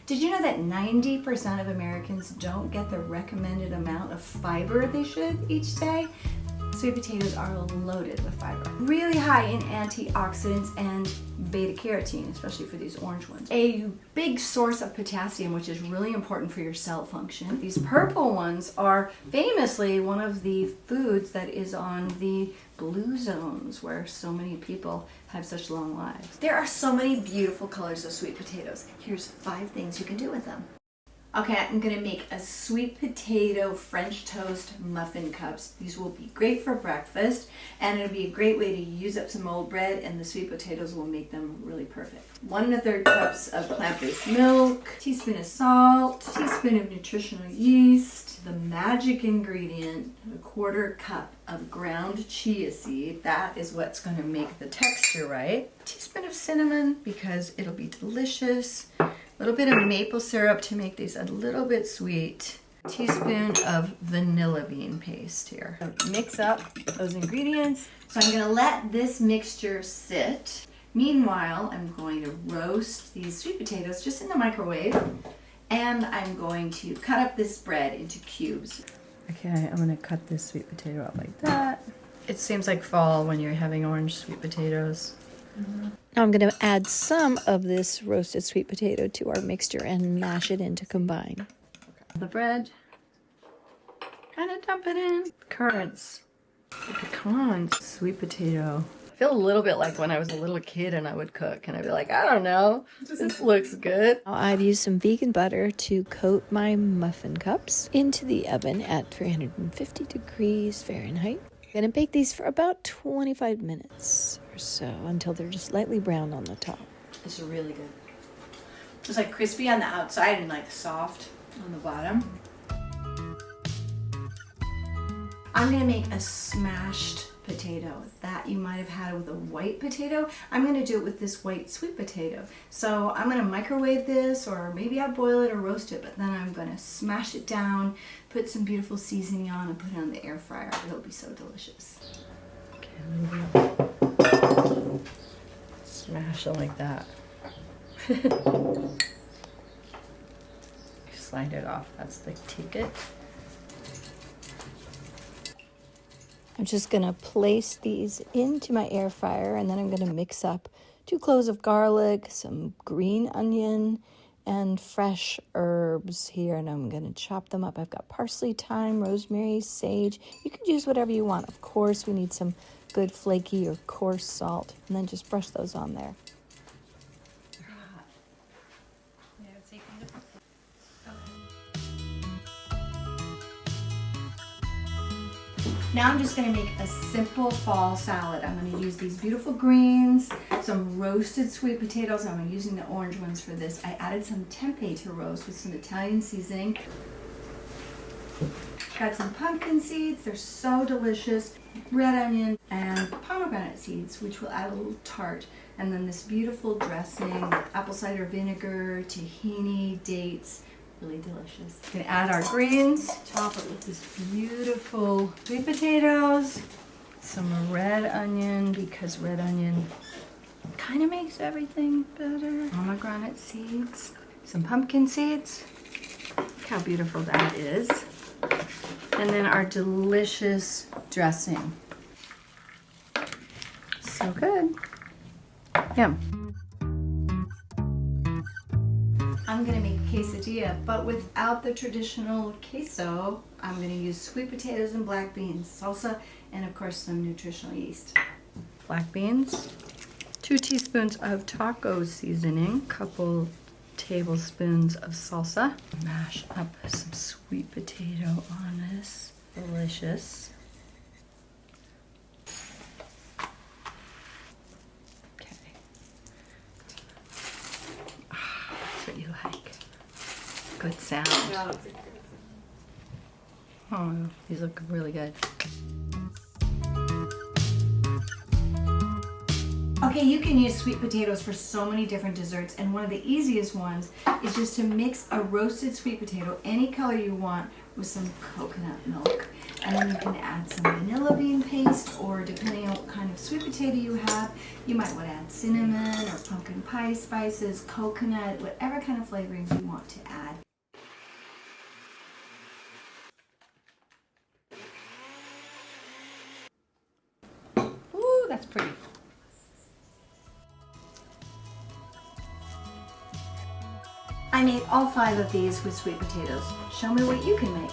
Did you know that 90% of Americans don't get the recommended amount of fiber they should each day? Sweet potatoes are loaded with fiber. Really high in antioxidants and beta-carotene, especially for these orange ones. A big source of potassium, which is really important for your cell function. These purple ones are famously one of the foods that is on the blue zones where so many people have such long lives. There are so many beautiful colors of sweet potatoes. Here's 5 things you can do with them. Okay, I'm gonna make a sweet potato French toast muffin cups. These will be great for breakfast, and it'll be a great way to use up some old bread, and the sweet potatoes will make them really perfect. 1 1/3 cups of plant-based milk, teaspoon of salt, teaspoon of nutritional yeast, the magic ingredient, 1/4 cup of ground chia seed. That is what's gonna make the texture right. A teaspoon of cinnamon because it'll be delicious. A little bit of maple syrup to make these a little bit sweet. A teaspoon of vanilla bean paste here. Mix up those ingredients. So I'm gonna let this mixture sit. Meanwhile, I'm going to roast these sweet potatoes just in the microwave. And I'm going to cut up this bread into cubes. Okay, I'm gonna cut this sweet potato out like that. It seems like fall when you're having orange sweet potatoes. Now I'm going to add some of this roasted sweet potato to our mixture and mash it in to combine. The bread, kind of dump it in. Currants, pecans, sweet potato. I feel a little bit like when I was a little kid and I would cook and I'd be like, I don't know, this looks good. Now I've used some vegan butter to coat my muffin cups into the oven at 350 degrees Fahrenheit. I'm going to bake these for about 25 minutes or so until they're just lightly browned on the top. This is really good. It's like crispy on the outside and like soft on the bottom. I'm going to make a smashed potato that you might have had with a white potato. I'm going to do it with this white sweet potato. So I'm going to microwave this, or maybe I'll boil it or roast it, but then I'm going to smash it down, put some beautiful seasoning on, and put it on the air fryer. It'll be so delicious. Okay, smash it like that. Slide it off. That's the ticket. I'm just going to place these into my air fryer, and then I'm going to mix up 2 cloves of garlic, some green onion, and fresh herbs here, and I'm going to chop them up. I've got parsley, thyme, rosemary, sage. You can use whatever you want. Of course, we need some good flaky or coarse salt, and then just brush those on there. Now I'm just going to make a simple fall salad. I'm going to use these beautiful greens, some roasted sweet potatoes. I'm using the orange ones for this. I added some tempeh to roast with some Italian seasoning. Got some pumpkin seeds. They're so delicious. Red onion and pomegranate seeds, which will add a little tart. And then this beautiful dressing, apple cider vinegar, tahini, dates. Really delicious. We're gonna add our greens, top it with this beautiful sweet potatoes, some red onion, because red onion kind of makes everything better. Pomegranate seeds, some pumpkin seeds. Look how beautiful that is. And then our delicious dressing. So good. Yum. I'm gonna make a quesadilla, but without the traditional queso. I'm gonna use sweet potatoes and black beans, salsa, and of course some nutritional yeast. Black beans, 2 teaspoons of taco seasoning, couple tablespoons of salsa. Mash up some sweet potato on this. Delicious. What you like. Good sound. Oh, these look really good. Okay, you can use sweet potatoes for so many different desserts, and one of the easiest ones is just to mix a roasted sweet potato, any color you want, with some coconut milk. And then you can add some vanilla bean paste, or depending on what kind of sweet potato you have, you might want to add cinnamon or pumpkin pie spices, coconut, whatever kind of flavorings you want to add. Ooh, that's pretty. I made all 5 of these with sweet potatoes. Show me what you can make.